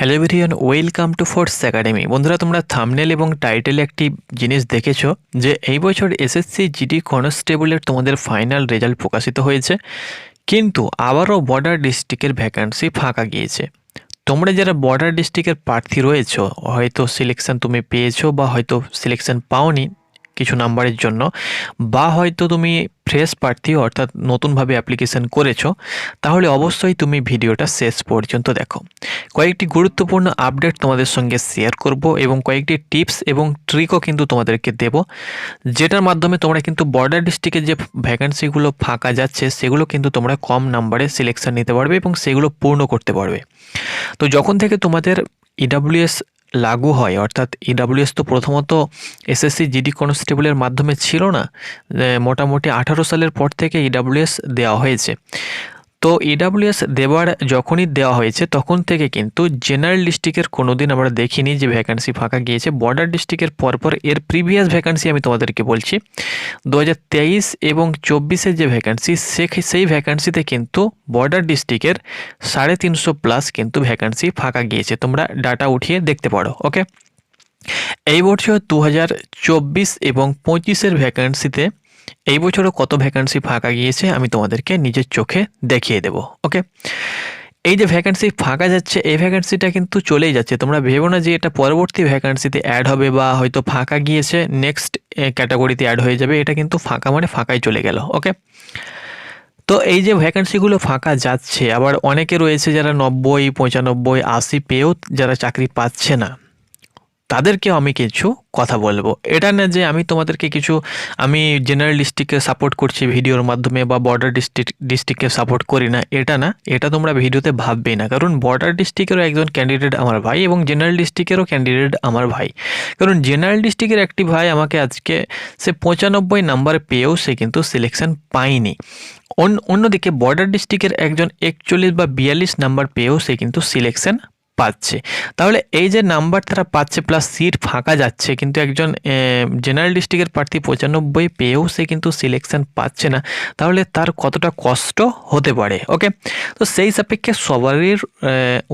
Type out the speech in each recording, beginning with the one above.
Hello everyone, welcome to force academy. বন্ধুরা, তোমরা thumbnail এবং টাইটেলে একটি জিনিস দেখেছো যে এই বছর এসএসসি জিডি কনস্টেবলের তোমাদের ফাইনাল রেজাল্ট প্রকাশিত হয়েছে, কিন্তু আবারও বর্ডার ডিস্ট্রিক্টের ভ্যাকান্সি ফাঁকা গিয়েছে। তোমরা যারা বর্ডার ডিস্ট্রিক্টের প্রার্থী রয়েছো, হয়তো সিলেকশন তুমি পেয়েছো বা হয়তো সিলেকশন পাওনি কিছু নাম্বারের জন্য, বা হয়তো তুমি ফ্রেশ প্রার্থী অর্থাৎ নতুনভাবে অ্যাপ্লিকেশন করেছো, তাহলে অবশ্যই তুমি ভিডিওটা শেষ পর্যন্ত দেখো। কয়েকটি গুরুত্বপূর্ণ আপডেট তোমাদের সঙ্গে শেয়ার করব এবং কয়েকটি টিপস এবং ট্রিকও কিন্তু তোমাদেরকে দেব, যেটার মাধ্যমে তোমরা কিন্তু বর্ডার ডিস্ট্রিক্টে যে ভ্যাকান্সিগুলো ফাঁকা যাচ্ছে সেগুলো কিন্তু তোমরা কম নাম্বারে সিলেকশন নিতে পারবে এবং সেগুলো পূর্ণ করতে পারবে। তো যখন থেকে তোমাদের ইডাব্লিউএস লাগু হয়, অর্থাৎ ইডাব্লিউএস তো প্রথমত এসএসসি জিডি কনস্টেবলের মাধ্যমে ছিল না, মোটামুটি 18 সালের পর থেকে ইডাব্লিউএস দেওয়া হয়েছে। তো ইডাব্লিউএস যখনই দেওয়া হয়েছে তখন থেকে কিন্তু জেনারেল ডিস্ট্রিক্টের কোনো দিন আমরা দেখিনি যে ভ্যাকান্সি ফাঁকা গিয়েছে। বর্ডার ডিস্ট্রিক্টের পরপর এর প্রিভিয়াস ভ্যাকান্সি আমি তোমাদেরকে বলছি, 2023 এবং 24-এর যে ভ্যাকান্সি, সেই ভ্যাকান্সিতে কিন্তু বর্ডার ডিস্ট্রিক্টের 350+ কিন্তু ভ্যাকান্সি ফাঁকা গিয়েছে। তোমরা ডাটা উঠিয়ে দেখতে পারো। ওকে, এই বছর 2024 এবং 25-এর ভ্যাকান্সিতে এই বছরও কত ভ্যাকান্সি ফাঁকা গিয়েছে আমি তোমাদেরকে নিজের চোখে দেখিয়ে দেব। ওকে, এই যে ভ্যাকান্সি ফাঁকা যাচ্ছে, এই ভ্যাকান্সিটা কিন্তু চলেই যাচ্ছে। তোমরা ভেবো না যে এটা পরবর্তী ভ্যাকান্সিতে অ্যাড হবে বা হয়তো ফাঁকা গিয়েছে নেক্সট ক্যাটাগরিতে অ্যাড হয়ে যাবে। এটা কিন্তু ফাঁকা মানে ফাঁকাই চলে গেল। ওকে, তো এই যে ভ্যাকান্সিগুলো ফাঁকা যাচ্ছে, আবার অনেকে রয়েছে যারা 90, 95, 80 পেয়েও যারা চাকরি পাচ্ছে না, তাদেরকেও আমি কিছু কথা বলবো। এটা না যে আমি তোমাদেরকে আমি জেনারেল ডিস্ট্রিক্টকে সাপোর্ট করছি ভিডিওর মাধ্যমে বা বর্ডার ডিস্ট্রিক্টকে সাপোর্ট করি না, এটা না, এটা তোমরা ভিডিওতে ভাববেই না। কারণ বর্ডার ডিস্ট্রিক্টেরও একজন ক্যান্ডিডেট আমার ভাই এবং জেনারেল ডিস্ট্রিক্টেরও ক্যান্ডিডেট আমার ভাই। কারণ জেনারেল ডিস্ট্রিক্টের একটি ভাই আমাকে আজকে সে 95 নাম্বার পেয়েও সে কিন্তু সিলেকশন পায়নি। অন্যদিকে বর্ডার ডিস্ট্রিক্টের একজন 41 বা 42 নাম্বার পেয়েও সে কিন্তু সিলেকশন পাচ্ছে। তাহলে এই যে নাম্বার তারা পাচ্ছে প্লাস সিট ফাঁকা যাচ্ছে, কিন্তু একজন জেনারেল ডিস্ট্রিক্টের প্রার্থী 95 পেয়েও সে কিন্তু সিলেকশন পাচ্ছে না, তাহলে তার কতটা কষ্ট হতে পারে। ওকে, তো সেই সাপেক্ষে সবারই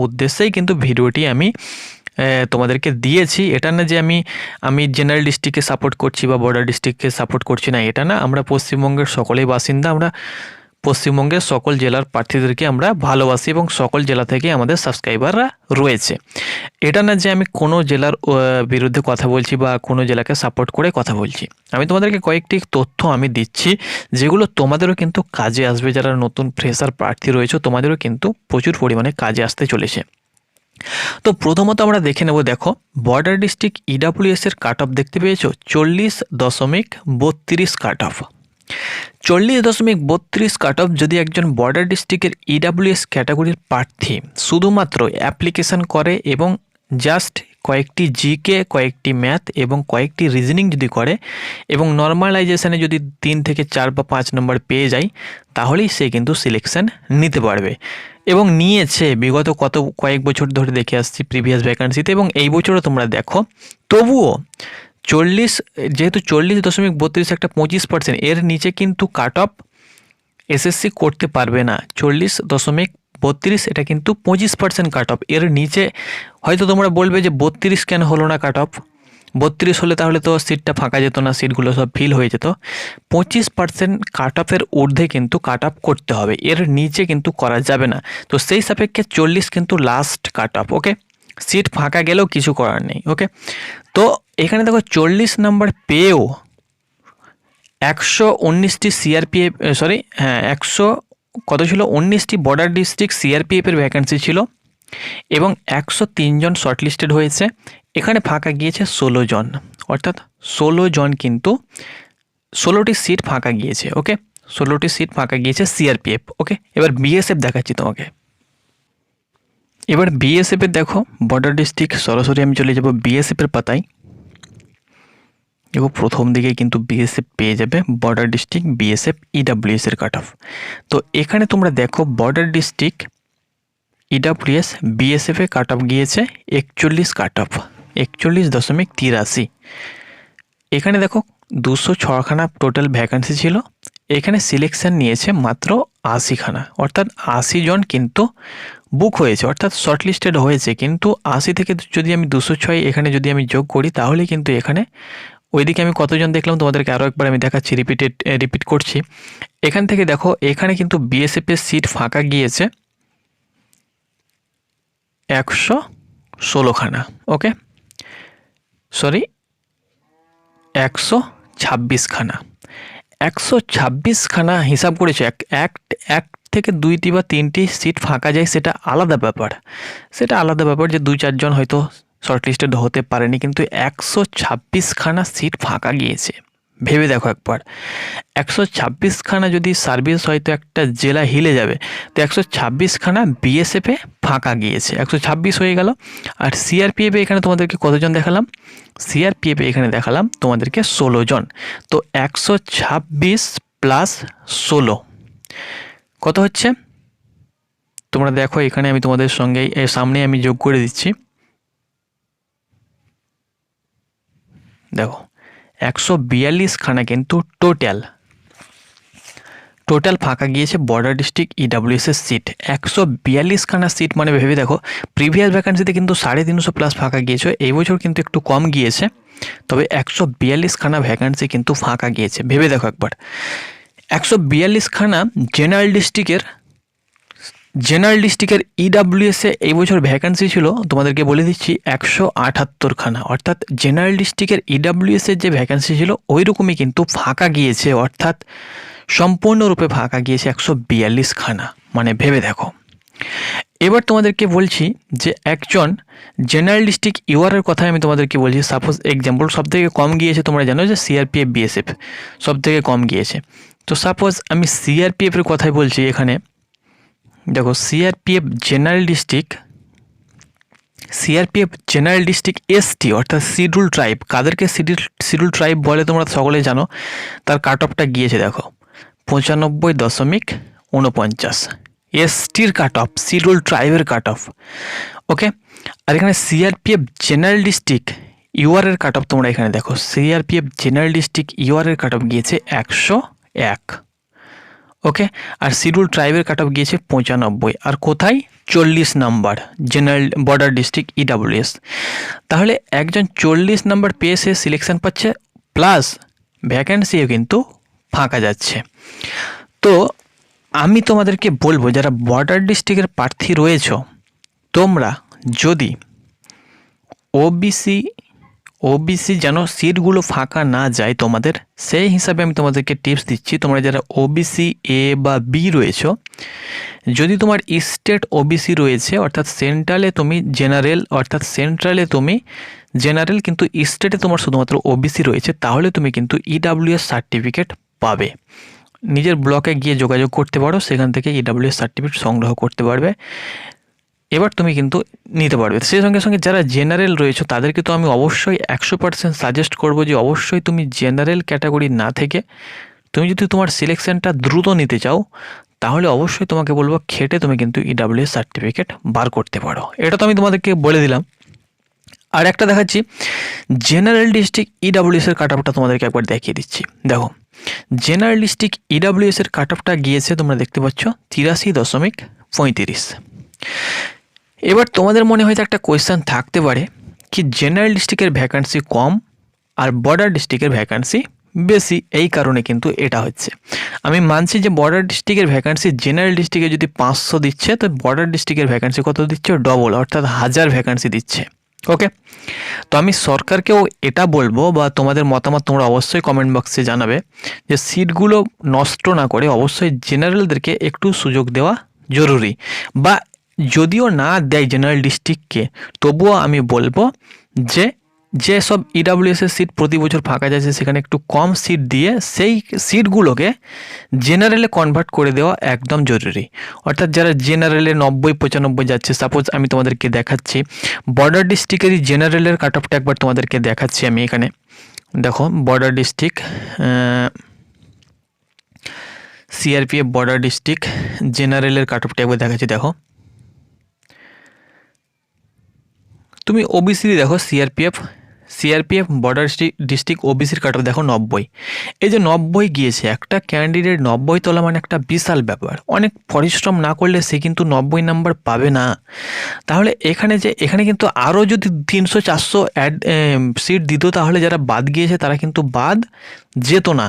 উদ্দেশ্যেই কিন্তু ভিডিওটি আমি তোমাদেরকে দিয়েছি। এটা না যে আমি জেনারেল ডিস্ট্রিক্টকে সাপোর্ট করছি বা বর্ডার ডিস্ট্রিক্টকে সাপোর্ট করছি না, এটা না। আমরা পশ্চিমবঙ্গের সকলেই বাসিন্দা, আমরা পশ্চিমবঙ্গের সকল জেলার প্রার্থীদেরকে আমরা ভালোবাসি এবং সকল জেলা থেকে আমাদের সাবস্ক্রাইবাররা রয়েছে। এটা না যে আমি কোনো জেলার বিরুদ্ধে কথা বলছি বা কোনো জেলাকে সাপোর্ট করে কথা বলছি। আমি তোমাদেরকে কয়েকটি তথ্য আমি দিচ্ছি যেগুলো তোমাদেরও কিন্তু কাজে আসবে। যারা নতুন ফ্রেশার প্রার্থী রয়েছে তোমাদেরও কিন্তু প্রচুর পরিমাণে কাজে আসতে চলেছে। তো প্রথমত আমরা দেখে নেব। দেখো, বর্ডার ডিস্ট্রিক্ট ইডাব্লিউএস এর কাট অফ দেখতে পেয়েছো 40.32 কাট অফ। 40.32 কাট অফ যদি একজন বর্ডার ডিস্ট্রিক্টের ইডাব্লিউএস ক্যাটাগরির প্রার্থী শুধুমাত্র অ্যাপ্লিকেশন করে এবং জাস্ট কয়েকটি জিকে, কয়েকটি ম্যাথ এবং কয়েকটি রিজনিং যদি করে এবং নর্মালাইজেশানে যদি 3 থেকে 4 বা 5 নম্বর পেয়ে যায়, তাহলেই সে কিন্তু সিলেকশন নিতে পারবে এবং নিয়েছে বিগত কয়েক বছর ধরে দেখে আসছি প্রিভিয়াস ভ্যাকান্সিতে এবং এই বছরও তোমরা দেখো। তবুও 40, যেহেতু 40.32 একটা 25%, এর নিচে কিন্তু কাট অফ এসএসসি করতে পারবে না। 40.32 এটা কিন্তু 25% কাট অফ। এর নিচে হয়তো তোমরা বলবে যে 32 কেন হলো না কাট অফ? 32 হলে তাহলে তো সিটটা ফাঁকা যেত না, সিটগুলো সব ফিল হয়ে যেত। 25% কাট অফের ঊর্ধ্বে কিন্তু কাট অফ করতে হবে, এর নিচে কিন্তু করা যাবে না। তো সেই সাপেক্ষে 40 কিন্তু লাস্ট কাট অফ। ওকে, সিট ফাঁকা গেলেও কিছু করার নেই। ওকে, তো এখানে দেখো 40 নাম্বার পেয়েও 119টি সিআরপিএফ, 19টি বর্ডার ডিস্ট্রিক্ট সিআরপিএফের ভ্যাকেন্সি ছিল এবং 103 জন শর্টলিস্টেড হয়েছে। এখানে ফাঁকা গিয়েছে 16 জন, অর্থাৎ 16 জন কিন্তু 16টি সিট ফাঁকা গিয়েছে। ওকে, 16টি সিট ফাঁকা গিয়েছে সিআরপিএফ। ওকে, এবার বিএসএফ দেখাচ্ছি তোমাকে। এবার বিএসএফ এর দেখো বর্ডার ডিস্ট্রিক্ট, সরাসরি আমি চলে যাব বিএসএফ এর পাতায়। দেখো প্রথম দিকে কিন্তু বিএসএফ পেয়ে যাবে বর্ডার ডিস্ট্রিক্ট বিএসএফ ইডাব্লিউএস এর কাট অফ। তো এখানে তোমরা দেখো বর্ডার ডিস্ট্রিক্ট ইডাব্লিউএস বিএসএফ এ কাট অফ গিয়েছে 41 কাট অফ, 41.83। এখানে দেখো 206খানা টোটাল ভ্যাকান্সি ছিল, এখানে সিলেকশন নিয়েছে মাত্র 80খানা, অর্থাৎ 80 জন কিন্তু বুক হয়েছে অর্থাৎ শর্টলিস্টেড হয়েছে, কিন্তু 80 থেকে যদি আমি 206 এখানে যদি আমি যোগ করি তাহলে কিন্তু এখানে ওইদিকে আমি কতজন দেখলাম তোমাদেরকে আরও একবার আমি দেখাচ্ছি, রিপিট করছি। এখান থেকে দেখো এখানে কিন্তু বিএসএফের সিট ফাঁকা গিয়েছে 116খানা, ওকে সরি 126খানা। 126খানা হিসাব করেছে, এক থেকে 2টি বা 3টি সিট ফাঁকা যায় সেটা আলাদা ব্যাপার, যে 2-4 জন হয়তো শর্টলিস্টেড হতে পারেনি, কিন্তু 126খানা সিট ফাঁকা গিয়েছে। ভেবে দেখো একবার, 126খানা যদি সার্ভিস হয়তো একটা জেলা হিলে যাবে, তো 126খানা বিএসএফে ফাঁকা গিয়েছে, 126 হয়ে গেল। আর সিআরপিএফে এখানে তোমাদেরকে কতজন দেখালাম? সিআরপিএফে এখানে দেখালাম তোমাদেরকে 16 জন। তো 126 প্লাস 16 কত হচ্ছে? তোমরা দেখো এখানে আমি তোমাদের সঙ্গে সামনে আমি যোগ করে দিচ্ছি। দেখো 142খানা কিন্তু টোটাল ফাঁকা গিয়েছে বর্ডার ডিস্ট্রিক্ট ইডাব্লিউএস এর সিট। 142খানা সিট মানে ভেবে দেখো, প্রিভিয়াস ভ্যাকান্সিতে কিন্তু 350 প্লাস ফাঁকা গিয়েছে, এই বছর কিন্তু একটু কম গিয়েছে, তবে 142খানা ভ্যাকান্সি কিন্তু ফাঁকা গিয়েছে। ভেবে দেখো একবার, 142খানা জেনারেল ডিস্ট্রিক্টের ইডাব্লিউএসে এই বছর ভ্যাকান্সি ছিল, তোমাদেরকে বলে দিচ্ছি 178খানা, অর্থাৎ জেনারেল ডিস্ট্রিক্টের ইডাব্লিউএসের যে ভ্যাকান্সি ছিল ওই রকমই কিন্তু ফাঁকা গিয়েছে, অর্থাৎ সম্পূর্ণরূপে ফাঁকা গিয়েছে 142খানা, মানে ভেবে দেখো। এবার তোমাদেরকে বলছি যে একজন জেনারেল ডিস্ট্রিক্ট ইউআরের কথা আমি তোমাদেরকে বলছি। সাপোজ এক্সাম্পল, সবথেকে কম গিয়েছে তোমরা জানো যে সিআরপিএফ বিএসএফ সবথেকে কম গিয়েছে। তো সাপোজ আমি সিআরপিএফের কথাই বলছি এখানে। দেখো সিআরপিএফ জেনারেল ডিস্ট্রিক্ট এসটি অর্থাৎ শিডিউল ট্রাইব, কাদেরকে শিডিউল ট্রাইব বলে তোমরা সকলে জানো, তার কাট অফটা গিয়েছে দেখো 95.49, এসটির কাট অফ, শিডিউল ট্রাইবের কাট অফ, ওকে। আর এখানে সিআরপিএফ জেনারেল ডিস্ট্রিক্ট ইউআরের কাট অফ তোমরা এখানে দেখো, সিআরপিএফ জেনারেল ডিস্ট্রিক্ট ইউআরের কাট অফ গিয়েছে 101, ওকে। আর শিডিউল ট্রাইবের কাট অফ গিয়েছে 95, আর কোথায় 40 number general border district EWS. তাহলে একজন 40 নাম্বার পেয়ে সে সিলেকশন পাচ্ছে, প্লাস ভ্যাকেন্সিও কিন্তু ফাঁকা যাচ্ছে। তো আমি তোমাদেরকে বলবো যারা বর্ডার ডিস্ট্রিক্টের প্রার্থী রয়েছো, তোমরা যদি ওবিসি যেন সিটগুলো ফাঁকা না যায় তোমাদের, সেই হিসাবে আমি তোমাদেরকে টিপস দিচ্ছি। তোমরা যারা ওবিসি এ বা বি রয়েছো, যদি তোমার স্টেট ওবিসি রয়েছে অর্থাৎ সেন্ট্রালে তুমি জেনারেল কিন্তু স্টেটে তোমার শুধুমাত্র ওবিসি রয়েছে, তাহলে তুমি কিন্তু ইডাব্লিউএস সার্টিফিকেট পাবে। নিজের ব্লকে গিয়ে যোগাযোগ করতে পারো, সেখান থেকে ইডাব্লিউএস সার্টিফিকেট সংগ্রহ করতে পারবে, এবার তুমি কিন্তু নিতে পারবে। সেই সঙ্গে সঙ্গে যারা জেনারেল রয়েছে তাদেরকে তো আমি অবশ্যই 100% সাজেস্ট করবো যে অবশ্যই তুমি জেনারেল ক্যাটাগরি না থেকে তুমি যদি তোমার সিলেকশনটা দ্রুত নিতে চাও, তাহলে অবশ্যই তোমাকে বলবো খেটে তুমি কিন্তু ইডাব্লিউএস সার্টিফিকেট বার করতে পারো। এটা তো আমি তোমাদেরকে বলে দিলাম। আর একটা দেখাচ্ছি জেনারেল ডিস্ট্রিক্ট ইডাব্লিউএস এর কাট অফটা তোমাদেরকে একবার দেখিয়ে দিচ্ছি। দেখো জেনারেল ডিস্ট্রিক্ট ইডাব্লিউএস এর কাট অফটা গিয়েছে, তোমরা দেখতে পাচ্ছ 83.35। এবার তোমাদের মনে হয়তো একটা কোয়েশ্চেন থাকতে পারে কি জেনারেল ডিস্ট্রিক্টের ভ্যাকান্সি কম আর বর্ডার ডিস্ট্রিক্টের ভ্যাকান্সি বেশি, এই কারণে কিন্তু এটা হচ্ছে। আমি মানছি যে বর্ডার ডিস্ট্রিক্টের ভ্যাকান্সি জেনারেল ডিস্ট্রিক্টে যদি 500 দিচ্ছে, তো বর্ডার ডিস্ট্রিক্টের ভ্যাকান্সি কত দিচ্ছে? ডবল, অর্থাৎ 1000 ভ্যাকান্সি দিচ্ছে, ওকে। তো আমি সরকারকেও এটা বলবো, বা তোমাদের মতামত তোমরা অবশ্যই কমেন্ট বক্সে জানাবে, যে সিটগুলো নষ্ট না করে অবশ্যই জেনারেলদেরকে একটু সুযোগ দেওয়া জরুরি, বা যদিও না দেয় জেনারেল ডিস্ট্রিক্টকে, তবুও আমি বলবো যে যেসব ইডাব্লিউএস এর সিট প্রতি বছর ফাঁকা যাচ্ছে সেখানে একটু কম সিট দিয়ে সেই সিটগুলোকে জেনারেলে কনভার্ট করে দেওয়া একদম জরুরি। অর্থাৎ যারা জেনারেলে 90-95 যাচ্ছে, সাপোজ আমি তোমাদেরকে দেখাচ্ছি বর্ডার ডিস্ট্রিক্টেরই জেনারেলের কাট অফটা একবার তোমাদেরকে দেখাচ্ছি আমি এখানে। দেখো border district CRPF border district জেনারেলের কাট অফটা একবার দেখাচ্ছি। দেখো তুমি ওবিসি দেখো সিআরপিএফ সিআরপিএফ বর্ডার ডিস্ট্রিক্ট ওবিসির কাট অফ দেখো 90। এই যে 90 গিয়েছে, একটা ক্যান্ডিডেট 90 তোলা মানে একটা বিশাল ব্যাপার। অনেক পরিশ্রম না করলে সে কিন্তু 90 নাম্বার পাবে না। তাহলে এখানে কিন্তু আরও যদি 300-400 সিট দিত তাহলে যারা বাদ গিয়েছে তারা কিন্তু বাদ যেত না।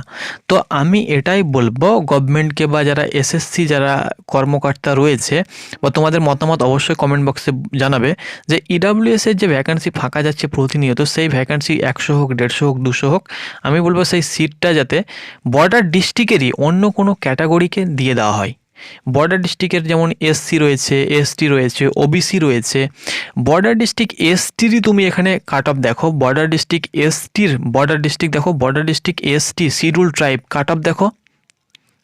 তো আমি এটাই বলবো গভর্নমেন্টকে বা যারা এসএসসি যারা কর্মকর্তা রয়েছে, বা তোমাদের মতামত অবশ্যই কমেন্ট বক্সে জানাবে যে ইডাব্লিউএস এর যে ভ্যাকান্সি ফাঁকা যাচ্ছে প্রতিনিয়ত, সেই ভ্যাকান্সি 100 হোক, 150 হোক, 200 হোক, আমি বলবো সেই সিটটা যাতে বর্ডার ডিস্ট্রিক্টেরই অন্য কোনো ক্যাটাগরিকে দিয়ে দেওয়া হয়। বর্ডার ডিস্ট্রিক্টের যেমন এসসি রয়েছে, এসটি রয়েছে, ওবিসি রয়েছে। বর্ডার ডিস্ট্রিক্ট এসটিরই তুমি এখানে কাট অফ দেখো, border district ST schedule tribe কাট অফ দেখো,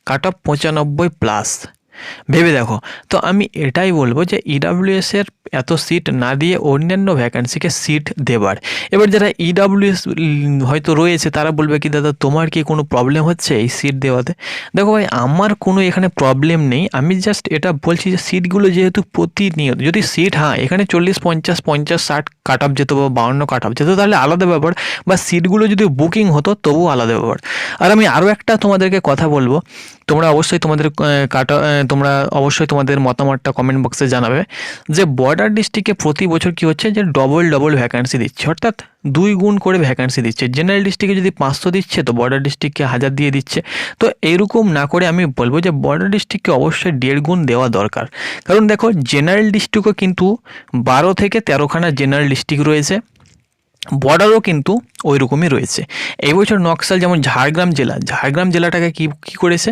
কাট অফ 95+। ভেবে দেখো। তো আমি এটাই বলবো যে ইডাব্লিউএস এর এত সিট না দিয়ে অন্যান্য ভ্যাকান্সিকে সিট দেবার। এবার যারা ইডাব্লিউএস হয়তো রয়েছে তারা বলবে কি দাদা তোমার কি কোনো প্রবলেম হচ্ছে এই সিট দেওয়াতে? দেখো ভাই, আমার কোনো এখানে প্রবলেম নেই। আমি জাস্ট এটা বলছি যে সিটগুলো যেহেতু প্রতিনিয়ত যদি সিট, হ্যাঁ এখানে 40, 50, 50, 60 কাট অফ যেত বা 52 কাট অফ যেত তাহলে আলাদা ব্যাপার, বা সিটগুলো যদি বুকিং হতো তবুও আলাদা ব্যাপার। আর আমি আরও একটা তোমাদেরকে কথা বলবো, তোমরা অবশ্যই তোমাদের মতামতটা কমেন্ট বক্সে জানাবে যে বর্ডার ডিস্ট্রিক্টে প্রতি বছর কি হচ্ছে যে ডবল ভ্যাকান্সি দিচ্ছে, অর্থাৎ 2 গুণ করে ভ্যাকান্সি দিচ্ছে। জেনারেল ডিস্ট্রিক্টে যদি 500 দিচ্ছে তো বর্ডার ডিস্ট্রিক্টকে 1000 দিয়ে দিচ্ছে। তো এরকম না করে আমি বলবো যে বর্ডার ডিস্ট্রিক্টকে অবশ্যই 1.5 গুণ দেওয়া দরকার। কারণ দেখো জেনারেল ডিস্ট্রিক্টও কিন্তু 12 থেকে 13খানা জেনারেল ডিস্ট্রিক্ট রয়েছে, বর্ডারও কিন্তু ওই রকমই রয়েছে। এই বছর নকশাল যেমন ঝাড়গ্রাম জেলাটাকে কি করেছে,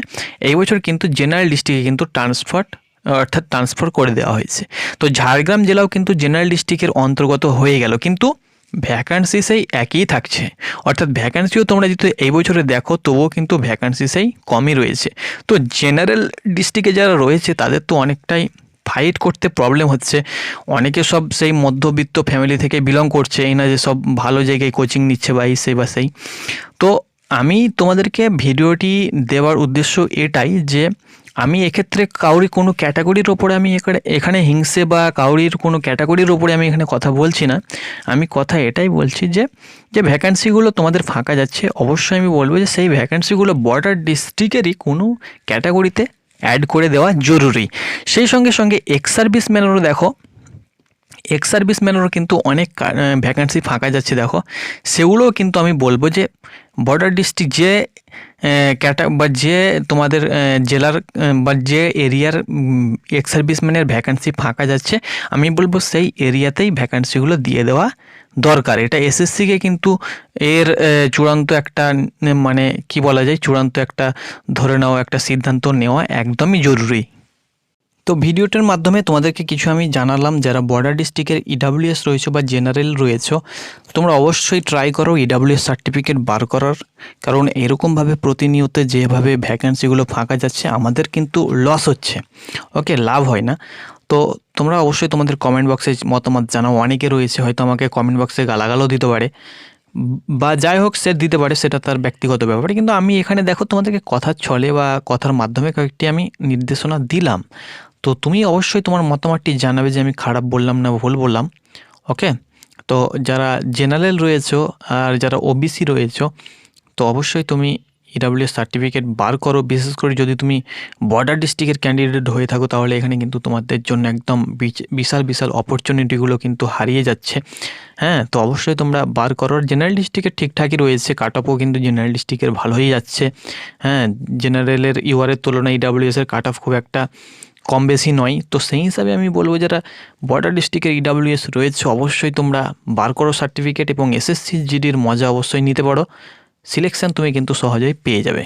এই বছর কিন্তু জেনারেল ডিস্ট্রিক্টে কিন্তু ট্রান্সফার করে দেওয়া হয়েছে। তো ঝাড়গ্রাম জেলাও কিন্তু জেনারেল ডিস্ট্রিক্টের অন্তর্গত হয়ে গেল, কিন্তু ভ্যাকান্সি সেই একই থাকছে। অর্থাৎ ভ্যাকান্সিও তোমরা যদি এই বছরে দেখো তবুও কিন্তু ভ্যাকান্সি সেই কমই রয়েছে। তো জেনারেল ডিস্ট্রিক্টে যারা রয়েছে তাদের তো অনেকটাই ফাইট করতে প্রবলেম হচ্ছে। অনেকে সব সেই মধ্যবিত্ত ফ্যামিলি থেকে বিলং করছে, এই না যে সব ভালো জায়গায় কোচিং নিচ্ছে বা সেই। তো আমি তোমাদেরকে ভিডিওটি দেওয়ার উদ্দেশ্য এটাই যে আমি এক্ষেত্রে কাউরি কোনো ক্যাটাগরির ওপরে আমি এখানে হিংসে বা কাউরির কোনো ক্যাটাগরির ওপরে আমি এখানে কথা বলছি না। আমি কথা এটাই বলছি যে ভ্যাকান্সিগুলো তোমাদের ফাঁকা যাচ্ছে, অবশ্যই আমি বলবো যে সেই ভ্যাকান্সিগুলো বর্ডার ডিস্ট্রিক্টেরই কোনো ক্যাটাগরিতে অ্যাড করে দেওয়া জরুরি। সেই সঙ্গে এক্স সার্ভিসম্যানেরও দেখো, এক্স সার্ভিসম্যানেরও কিন্তু অনেক ভ্যাকান্সি ফাঁকা যাচ্ছে দেখো, সেগুলোও কিন্তু আমি বলবো যে বর্ডার ডিস্ট্রিক্ট যে যে তোমাদের জেলার বা যে এরিয়ার এক্স সার্ভিসম্যানের ভ্যাকান্সি ফাঁকা যাচ্ছে, আমি বলবো সেই এরিয়াতেই ভ্যাকান্সিগুলো দিয়ে দেওয়া দরকার। এটা এসএসসিকে কিন্তু এর চূড়ান্ত একটা মানে কি বলা যায়, চূড়ান্ত একটা ধরে নেওয়া একটা সিদ্ধান্ত নেওয়া একদমই জরুরি। তো ভিডিওটার মাধ্যমে তোমাদেরকে কিছু আমি জানালাম, যারা বর্ডার ডিস্ট্রিক্টের ইডাব্লিউএস রয়েছে বা জেনারেল রয়েছে তোমরা অবশ্যই ট্রাই করো ইডাব্লিউএস সার্টিফিকেট বার করার। কারণ এরকমভাবে প্রতিনিয়ত যেভাবে ভ্যাকেন্সিগুলো ফাঁকা যাচ্ছে আমাদের কিন্তু লস হচ্ছে, ওকে, লাভ হয় না। তো তোমরা অবশ্যই তোমাদের কমেন্ট বক্সে মতামত জানাও। অনেকে রয়েছে হয়তো আমাকে কমেন্ট বক্সে গালাগালও দিতে পারে বা যাই হোক সে দিতে পারে, সেটা তার ব্যক্তিগত ব্যাপার। কিন্তু আমি এখানে দেখো তোমাদেরকে কথার ছলে বা কথার মাধ্যমে কয়েকটি আমি নির্দেশনা দিলাম। তো তুমি অবশ্যই তোমার মতামতটি জানাবে যে আমি খারাপ বললাম না ভুল বললাম, ওকে। তো যারা জেনারেল রয়েছো আর যারা ওবিসি রয়েছো তো অবশ্যই তুমি ইডাব্লিউএস সার্টিফিকেট বার করো। বিশেষ করে যদি তুমি বর্ডার ডিস্ট্রিক্টের ক্যান্ডিডেট হয়ে থাকো তাহলে এখানে কিন্তু তোমাদের জন্য একদম বিশাল অপরচুনিটিগুলো কিন্তু হারিয়ে যাচ্ছে। হ্যাঁ, তো অবশ্যই তোমরা বার করো। জেনারেল ডিস্ট্রিক্টের ঠিকঠাকই রয়েছে, কাট অফও কিন্তু জেনারেল ডিস্ট্রিক্টের ভালোই যাচ্ছে। হ্যাঁ, জেনারেলের ইউআরের তুলনায় ইডাব্লিউএসের কাট অফ খুব একটা কম বেশি নয়। তো সেই হিসাবে আমি বলবো যারা বর্ডার ডিস্ট্রিক্টের ইডাব্লিউএস রয়েছে অবশ্যই তোমরা বার করো সার্টিফিকেট এবং এসএসসি জিডির মজা অবশ্যই নিতে পারো। সিলেকশন তুমি কিন্তু সহজেই পেয়ে যাবে।